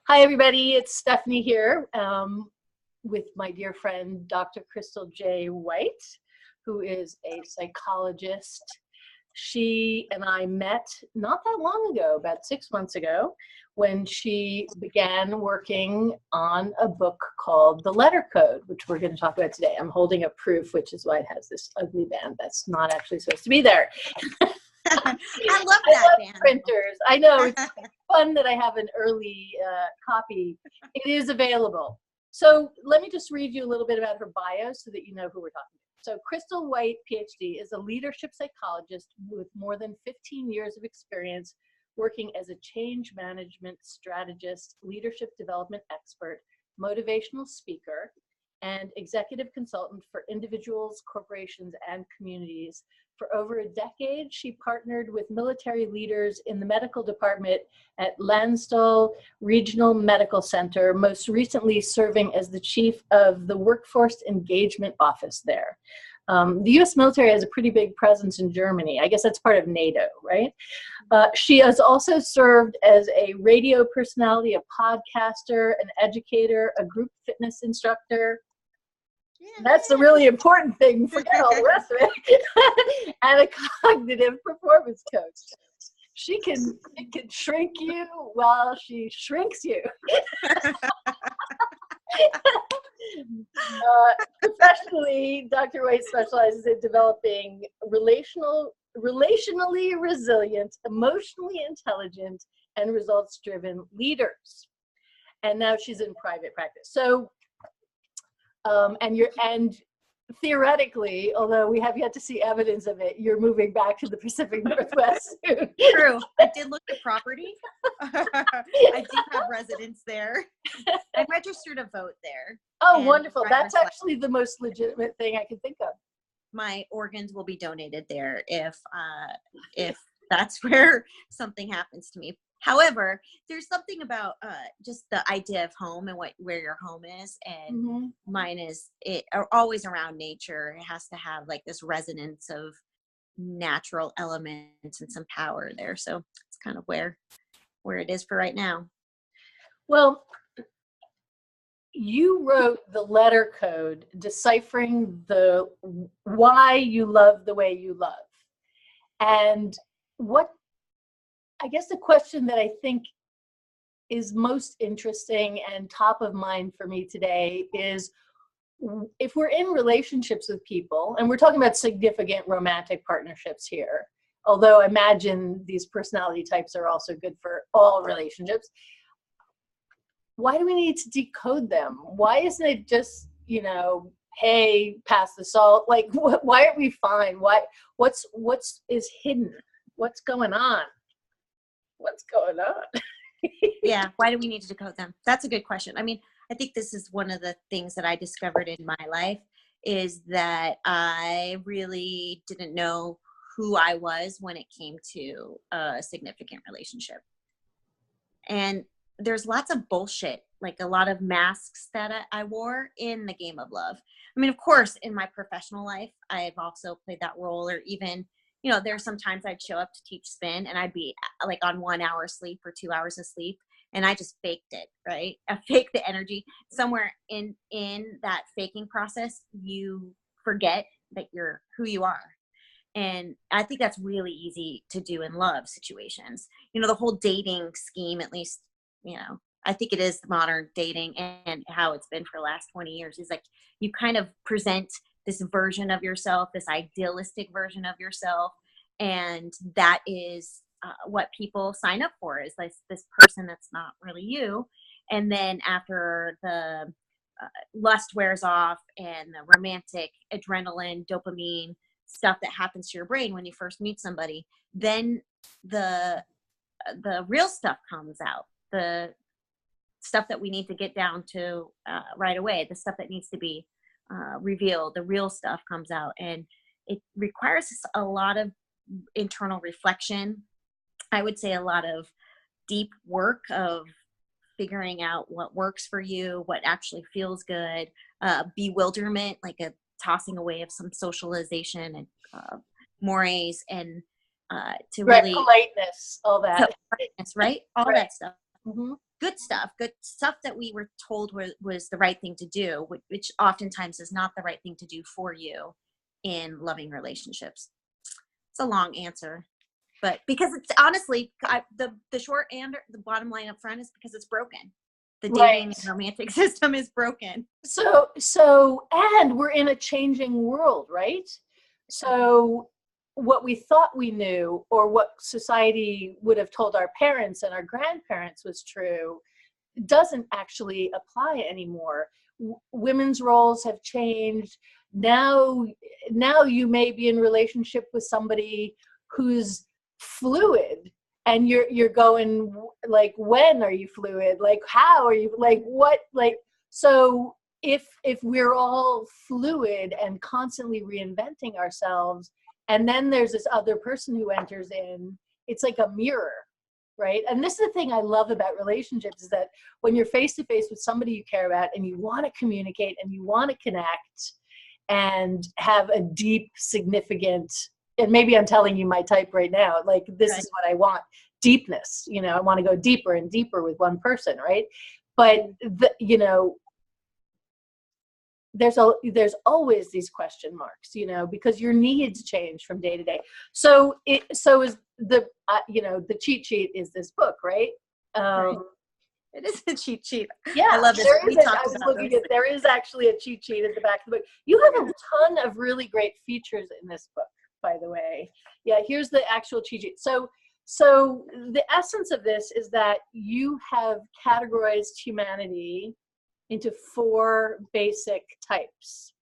Hi, everybody. It's Stephanie here with my dear friend, Dr. Krystal J White, who is a psychologist. She and I met not that long ago, about 6 months ago, when she began working on a book called The Letter Code, which we're going to talk about today. I'm holding up proof, which is why it has this ugly band that's not actually supposed to be there. I love that band. Printers. I know. It's fun that I have an early copy. It is available. So let me just read you a little bit about her bio so that you know who we're talking to. So Krystal White, Ph.D., is a leadership psychologist with more than 15 years of experience working as a change management strategist, leadership development expert, motivational speaker, and executive consultant for individuals, corporations, and communities. For over a decade, she partnered with military leaders in the medical department at Landstuhl Regional Medical Center, most recently serving as the chief of the Workforce Engagement Office there. The U.S. military has a pretty big presence in Germany. I guess that's part of NATO, right? She has also served as a radio personality, a podcaster, an educator, a group fitness instructor. That's the really important thing. Forget all the rest of it. And a cognitive performance coach. She can shrink you while she shrinks you. Professionally, Dr. White specializes in developing relationally resilient, emotionally intelligent, and results-driven leaders. And now she's in private practice. So, and theoretically, although we have yet to see evidence of it, you're moving back to the Pacific Northwest soon. True. I did look at property. I do have residence there. I'm registered to vote there. Oh, wonderful. That's actually the most legitimate thing I can think of. My organs will be donated there if that's where something happens to me. However, there's something about just the idea of home and where your home is, and mine is always around nature. It has to have like this resonance of natural elements and some power there. So it's kind of where it is for right now. Well, you wrote The Letter Code, deciphering the why you love the way you love. And I guess the question that I think is most interesting and top of mind for me today is, if we're in relationships with people, and we're talking about significant romantic partnerships here, although I imagine these personality types are also good for all relationships, why do we need to decode them? Why isn't it just, hey, pass the salt? Like, why aren't we fine? What's is hidden? What's going on? What's going on? Yeah, why do we need to decode them? That's a good question. I mean, I think this is one of the things that I discovered in my life, is that I really didn't know who I was when it came to a significant relationship. And there's lots of bullshit, like a lot of masks that I wore in the game of love. I mean, of course, in my professional life, I've also played that role, or even there's sometimes I'd show up to teach spin and I'd be like on 1 hour sleep or 2 hours of sleep. And I just faked it, right? I faked the energy. Somewhere in that faking process, you forget that you're who you are. And I think that's really easy to do in love situations. The whole dating scheme, at least, I think it is modern dating and how it's been for the last 20 years, is like you kind of present this version of yourself, this idealistic version of yourself. And that is what people sign up for, is like this person that's not really you. And then after the lust wears off and the romantic adrenaline, dopamine stuff that happens to your brain when you first meet somebody, then the real stuff comes out. The stuff that we need to get down to right away, the stuff that needs to be revealed, the real stuff comes out. And it requires a lot of internal reflection. I would say a lot of deep work of figuring out what works for you, what actually feels good, bewilderment, like a tossing away of some socialization and mores, and to right, really politeness, all that. politeness, right? All right. that stuff. Mm-hmm. good stuff that we were told was the right thing to do, which oftentimes is not the right thing to do for you in loving relationships. It's a long answer, but because it's honestly, the short and the bottom line up front is because it's broken. The dating and romantic system is broken. So, and we're in a changing world, right? So what we thought we knew, or what society would have told our parents and our grandparents was true, doesn't actually apply anymore. Women's roles have changed. Now you may be in relationship with somebody who's fluid, and you're going like, when are you fluid? Like, how are you, like, what, like, so if we're all fluid and constantly reinventing ourselves, and then there's this other person who enters in, it's like a mirror, right? And this is the thing I love about relationships, is that when you're face to face with somebody you care about and you want to communicate and you want to connect and have a deep, significant, and maybe I'm telling you my type right now, like, this is what I want, deepness, you know, I want to go deeper and deeper with one person, right? But you know, there's always these question marks, you know, because your needs change from day to day. So is the you know, the cheat sheet is this book, right? It is a cheat sheet. Yeah, I love this. There is actually a cheat sheet at the back of the book. You have a ton of really great features in this book, by the way. Yeah, here's the actual cheat sheet. So the essence of this is that you have categorized humanity into 4 basic types.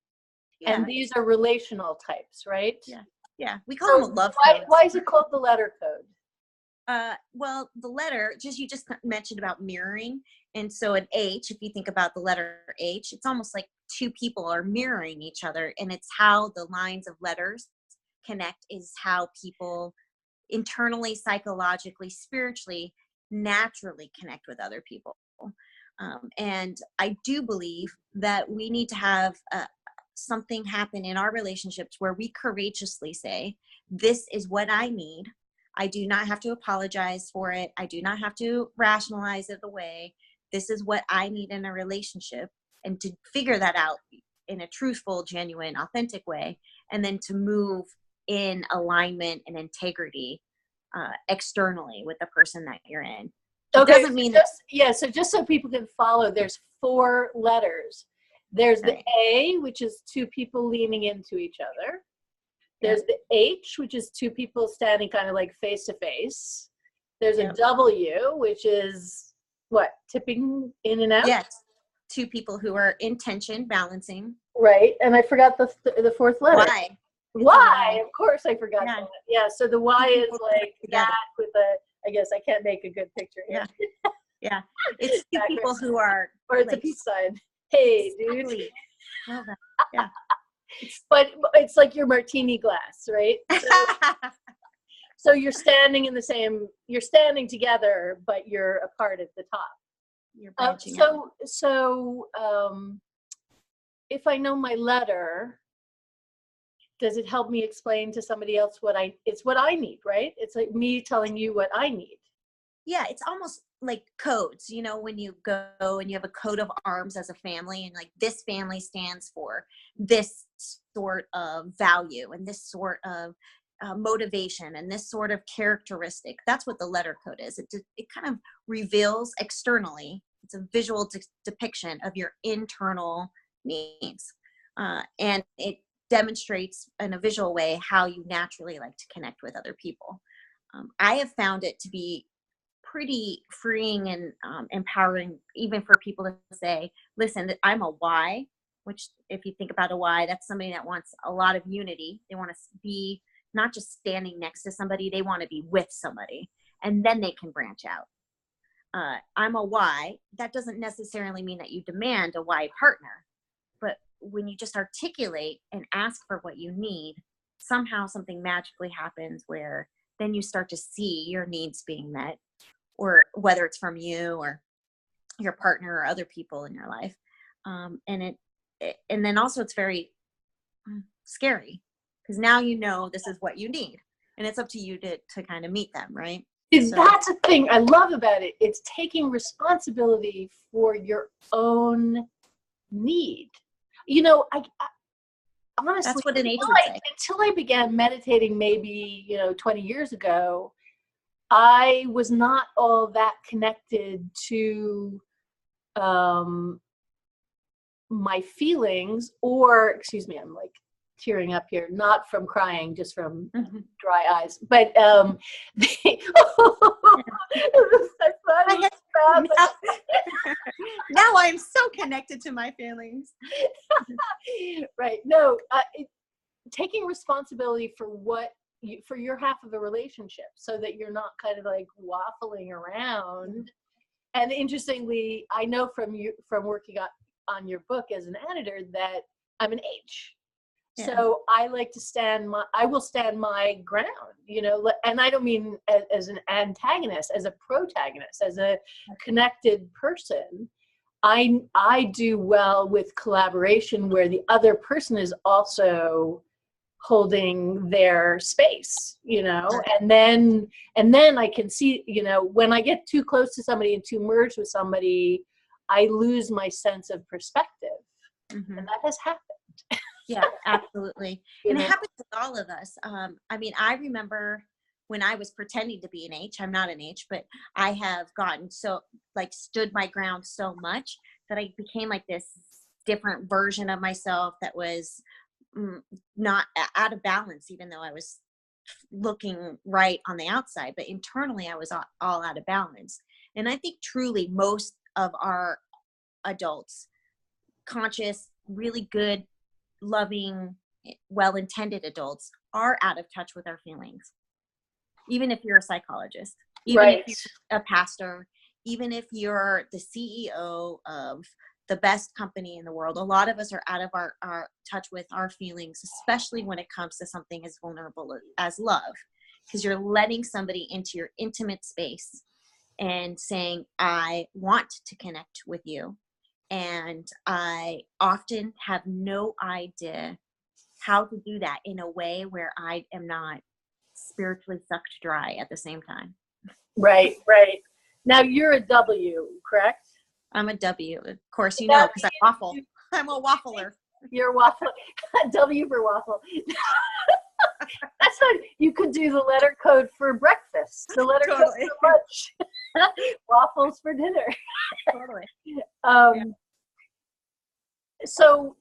Yeah. And these are relational types, right? Yeah. We call them love codes. Why is it called the letter code? Well, the letter, you just mentioned about mirroring. And so an H, if you think about the letter H, it's almost like 2 people are mirroring each other. And it's how the lines of letters connect, is how people internally, psychologically, spiritually, naturally connect with other people. And I do believe that we need to have something happen in our relationships where we courageously say, this is what I need. I do not have to apologize for it. I do not have to rationalize it away. This is what I need in a relationship, and to figure that out in a truthful, genuine, authentic way, and then to move in alignment and integrity externally with the person that you're in. It doesn't mean so just so people can follow, there's 4 letters. There's the A, which is 2 people leaning into each other. There's the H, which is 2 people standing kind of like face to face. There's a W, which is what, tipping in and out? Yes, 2 people who are in tension, balancing. Right, and I forgot the 4th letter. Y. Y, of course I forgot that. Yeah, so the Y is like that with I guess I can't make a good picture here. Yeah. It's 2 people who are, or it's like, a peace sign. Hey, dude. Well, yeah. But it's like your martini glass, right? So you're standing you're standing together, but you're apart at the top. You're branching out. So if I know my letter, does it help me explain to somebody else it's what I need, right? It's like me telling you what I need. Yeah, it's almost like codes, you know, when you go and you have a coat of arms as a family, and like, this family stands for this sort of value and this sort of motivation and this sort of characteristic. That's what the letter code is. It kind of reveals externally. It's a visual depiction of your internal needs. And it demonstrates in a visual way how you naturally like to connect with other people. I have found it to be pretty freeing and empowering, even for people to say, listen, I'm a Y, which if you think about a Y, that's somebody that wants a lot of unity. They want to be not just standing next to somebody, they want to be with somebody, and then they can branch out. I'm a Y. That doesn't necessarily mean that you demand a Y partner, but when you just articulate and ask for what you need, somehow something magically happens where then you start to see your needs being met, or whether it's from you or your partner or other people in your life. And then also it's very scary, because now you know this is what you need, and it's up to you to kind of meet them, right? That's a thing I love about it. It's taking responsibility for your own need. You know, I honestly, that's what an H would say. until I began meditating maybe, 20 years ago, I was not all that connected to my feelings, or, excuse me, I'm like tearing up here, not from crying, just from dry eyes. But now I'm so connected to my feelings. Right. No, taking responsibility for for your half of the relationship, so that you're not kind of like waffling around. And interestingly, I know from working on your book as an editor that I'm an H. Yeah. So I like to I will stand my ground, and I don't mean as an antagonist, as a protagonist, as a connected person. I do well with collaboration where the other person is also holding their space, and then I can see, when I get too close to somebody and too merged with somebody, I lose my sense of perspective. And that has happened. Yeah, absolutely. And it happens with all of us. I mean, I remember when I was pretending to be an H. I'm not an H, but I have gotten stood my ground so much that I became like this different version of myself that was not out of balance, even though I was looking right on the outside, but internally I was all out of balance. And I think truly most of our adults, conscious, really good, loving, well-intended adults, are out of touch with our feelings. Even if you're a psychologist, even if you're a pastor, even if you're the CEO of the best company in the world, a lot of us are out of our touch with our feelings, especially when it comes to something as vulnerable as love, because you're letting somebody into your intimate space and saying, I want to connect with you. And I often have no idea how to do that in a way where I am not spiritually sucked dry at the same time. Right. Now you're a W, correct? I'm a W, of course, because I waffle. I'm a waffler. You're a waffle. W for waffle. That's what you could do. The letter code for breakfast. The letter code for lunch. Waffles for dinner. Totally. So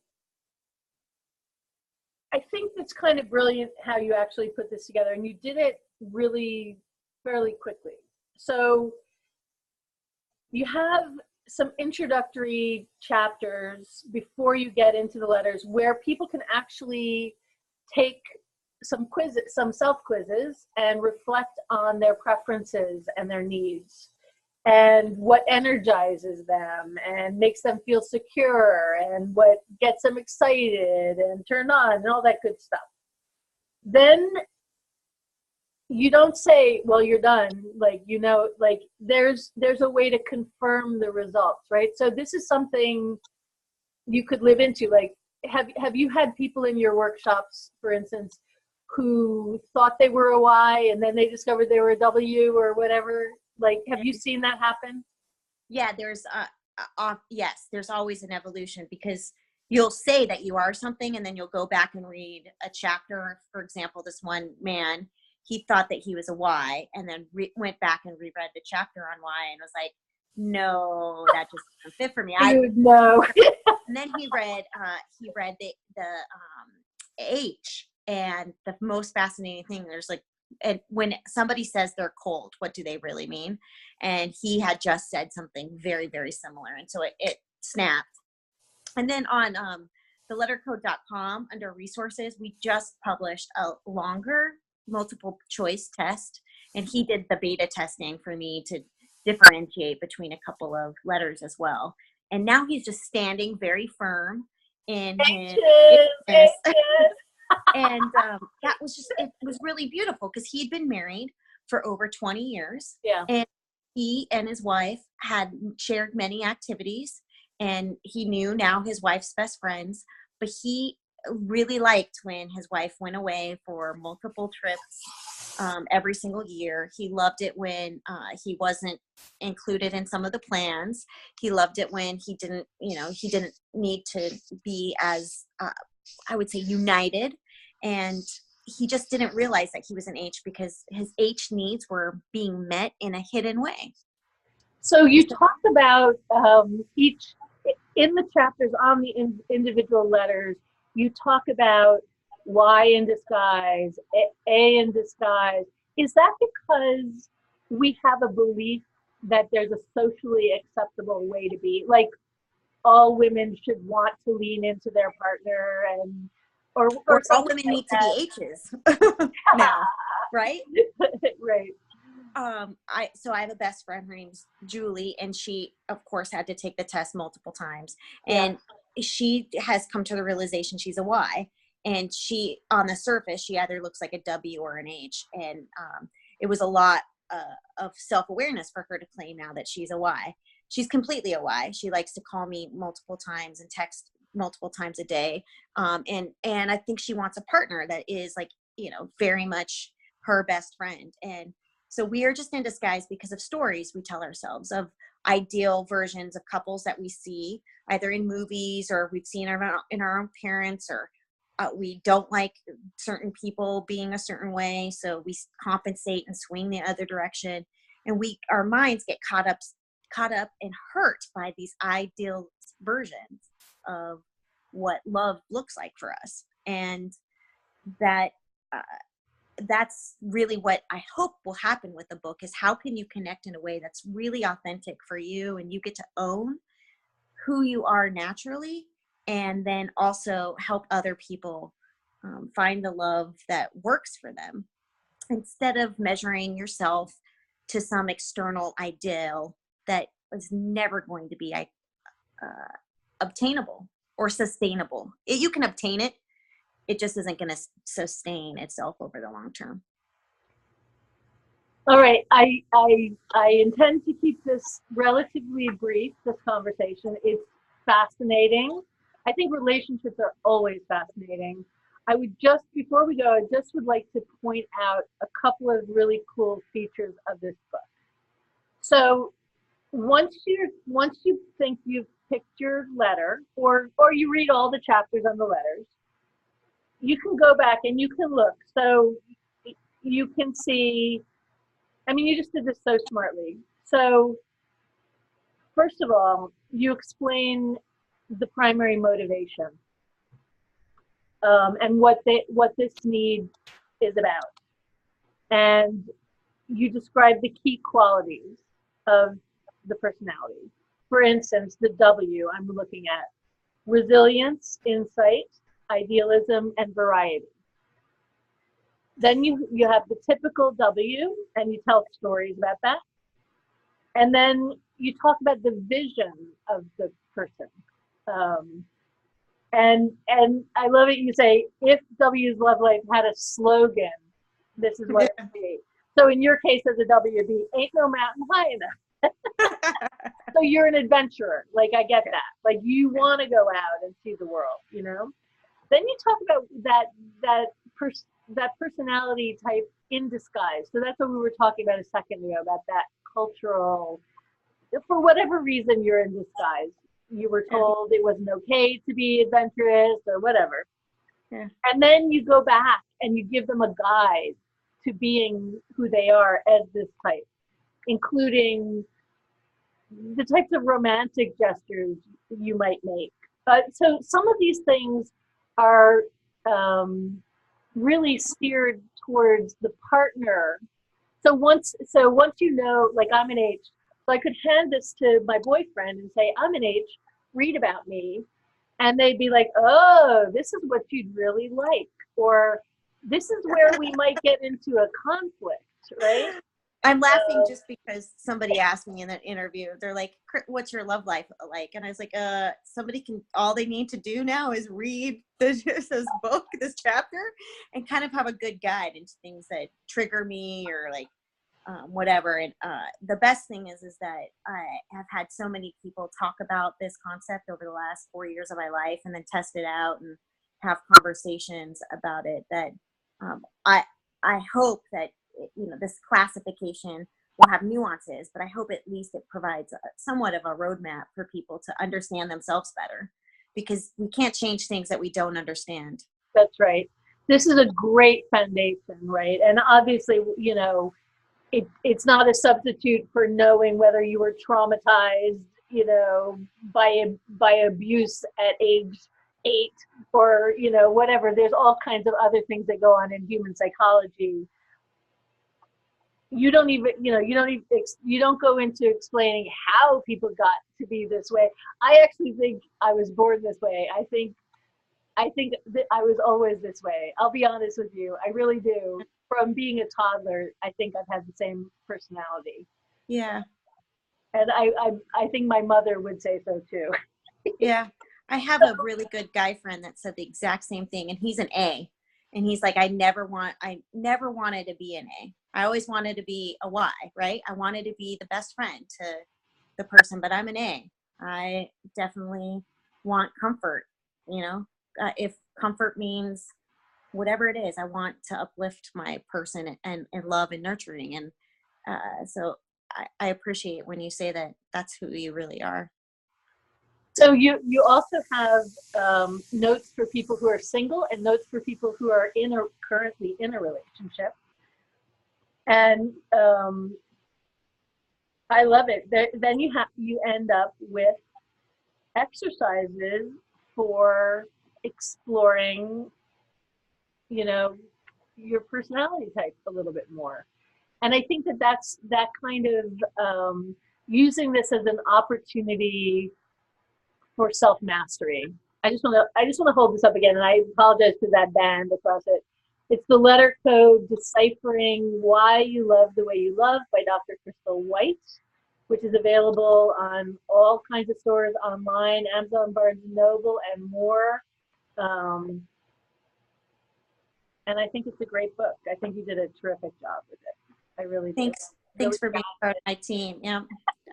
I think that's kind of brilliant how you actually put this together, and you did it really fairly quickly. So you have some introductory chapters before you get into the letters where people can actually take some self quizzes and reflect on their preferences and their needs and what energizes them and makes them feel secure and what gets them excited and turned on and all that good stuff. Then you don't say, well, you're done. There's a way to confirm the results, right? So this is something you could live into. Like, have you had people in your workshops, for instance, who thought they were a Y and then they discovered they were a W or whatever? Like, have you seen that happen? Yeah, there's yes, there's always an evolution, because you'll say that you are something and then you'll go back and read a chapter. For example, this one man, he thought that he was a Y and then went back and reread the chapter on Y and was like, no, that just doesn't fit for me. No. And then he read the H, and the most fascinating thing, there's like, and when somebody says they're cold, what do they really mean? And he had just said something very, very similar. And so it snapped. And then on thelettercode.com, under resources, we just published a longer multiple choice test. And he did the beta testing for me to differentiate between a couple of letters as well. And now he's just standing very firm in his and that was it was really beautiful, because he'd been married for over 20 years. Yeah. And he and his wife had shared many activities, and he knew now his wife's best friends, but he really liked when his wife went away for multiple trips every single year. He loved it when he wasn't included in some of the plans. He loved it when he didn't need to be as, I would say, united. And he just didn't realize that he was an H because his H needs were being met in a hidden way. So you talked about each, in the chapters on the individual letters, you talk about Y in disguise, A in disguise. Is that because we have a belief that there's a socially acceptable way to be? Like all women should want to lean into their partner, and or all women need to be H's now, right? Right. I have a best friend, her name's Julie, and she of course had to take the test multiple times, and she has come to the realization she's a Y, and she, on the surface, she either looks like a W or an H, and it was a lot of self-awareness for her to claim now that she's a Y. She's completely a Y. She likes to call me multiple times and text multiple times a day, and I think she wants a partner that is like, very much her best friend. And so we are just in disguise because of stories we tell ourselves of ideal versions of couples that we see either in movies or we've seen in our own parents, or we don't like certain people being a certain way, so we compensate and swing the other direction, and our minds get caught up and hurt by these ideal versions of what love looks like for us. And that's really what I hope will happen with the book, is how can you connect in a way that's really authentic for you, and you get to own who you are naturally, and then also help other people find the love that works for them, instead of measuring yourself to some external ideal that is never going to be obtainable or sustainable. You can obtain it. It just isn't going to sustain itself over the long term. All right. I intend to keep this relatively brief, this conversation. It's fascinating. I think relationships are always fascinating. I would just, before we go, I just would like to point out a couple of really cool features of this book. So once you think you've picked your letter, or you read all the chapters on the letters, you can go back and you can look. So you can see, I mean, you just did this so smartly. So first of all, you explain the primary motivation, and what this need is about. And you describe the key qualities of the personality. For instance, the W I'm looking at: resilience, insight, idealism, and variety. Then you have the typical W, and you tell stories about that. And then you talk about the vision of the person. And I love it. You say, if W's love life had a slogan, this is what it would be. So in your case, as a WB, ain't no mountain high enough. So you're an adventurer. Like, I get that. Like, you want to go out and see the world, Then you talk about that personality type in disguise. So that's what we were talking about a second ago, about that cultural, for whatever reason you're in disguise. You were told it wasn't okay to be adventurous or whatever. Yeah. And then you go back and you give them a guide to being who they are as this type, including the types of romantic gestures you might make. So some of these things are really steered towards the partner. So once you know, like, I'm an H, so I could hand this to my boyfriend and say, I'm an H, read about me. And they'd be like, oh, this is what you'd really like. Or this is where we might get into a conflict, right? I'm laughing just because somebody asked me in that interview, they're like, what's your love life like? And I was like, all they need to do now is read this book, this chapter, and kind of have a good guide into things that trigger me, or like whatever. And the best thing is that I have had so many people talk about this concept over the last 4 years of my life, and then test it out and have conversations about it, that I hope that this classification will have nuances, but I hope at least it provides somewhat of a roadmap for people to understand themselves better, because we can't change things that we don't understand. That's right. This is a great foundation, right? And obviously, it's not a substitute for knowing whether you were traumatized, by abuse at age 8 or, whatever. There's all kinds of other things that go on in human psychology. You don't even, you don't go into explaining how people got to be this way. I actually think I was born this way. I think that I was always this way. I'll be honest with you. I really do. From being a toddler, I think I've had the same personality. Yeah. And I think my mother would say so too. Yeah. I have a really good guy friend that said the exact same thing, and he's an A. And he's like, I never wanted to be an A. I always wanted to be a Y, right? I wanted to be the best friend to the person, but I'm an A. I definitely want comfort, if comfort means whatever it is, I want to uplift my person and love and nurturing. And so I appreciate when you say that that's who you really are. So you also have notes for people who are single and notes for people who are currently in a relationship. And I love it. Then you end up with exercises for exploring, your personality type a little bit more. And I think that's that kind of using this as an opportunity for self-mastery. I just want to hold this up again, and I apologize for that band across it. It's the letter code Deciphering Why You Love the Way You Love by Dr. Krystal White, which is available on all kinds of stores online, Amazon, Barnes & Noble, and more. And I think it's a great book. I think you did a terrific job with it. I really do. Thanks for being part of my team. Yeah,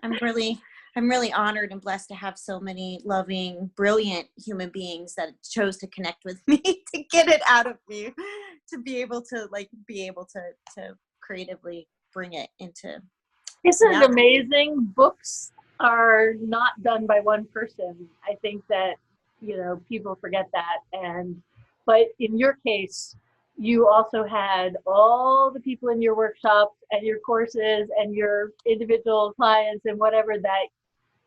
I'm really honored and blessed to have so many loving, brilliant human beings that chose to connect with me to get it out of me, to be able to creatively bring it into. Isn't it amazing? Books are not done by one person. I think that, people forget that. But in your case, you also had all the people in your workshops and your courses and your individual clients and whatever that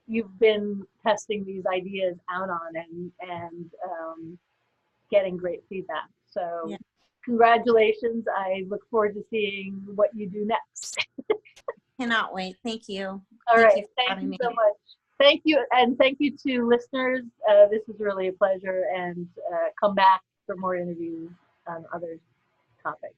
you've been testing these ideas out on and getting great feedback. So yeah. Congratulations. I look forward to seeing what you do next. Cannot wait. Thank you. All right. Thank you so much. Thank you. And thank you to listeners. This was really a pleasure, and come back for more interviews on other topics.